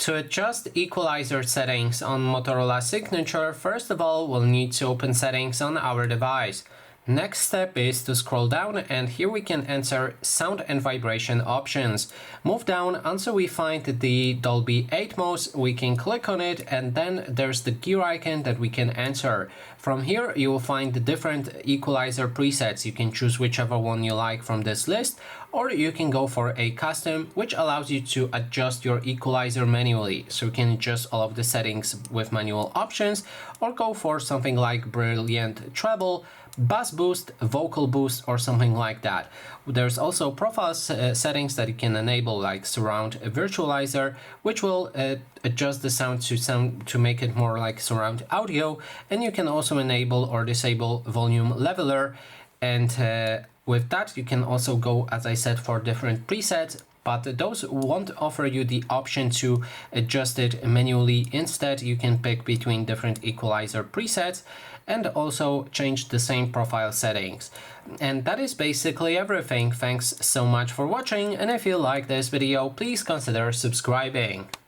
To adjust equalizer settings on Motorola Signature, first of all, we'll need to open settings on our device. Next step is to scroll down, and here we can enter sound and vibration options. Move down until we find the Dolby Atmos. We can click on it, and then there's the gear icon that we can enter. From here you will find the different equalizer presets. You can choose whichever one you like from this list, or you can go for a custom, which allows you to adjust your equalizer manually. So you can adjust all of the settings with manual options, or go for something like brilliant treble, bass boost, vocal boost, or something like that. There's also profile settings that you can enable, like surround virtualizer, which will adjust the sound to make it more like surround audio, and you can also enable or disable volume leveler, and with that you can also go, as I said, for different presets, but those won't offer you the option to adjust it manually. Instead, you can pick between different equalizer presets and also change the same profile settings. And that is basically everything. Thanks so much for watching, and if you like this video, please consider subscribing.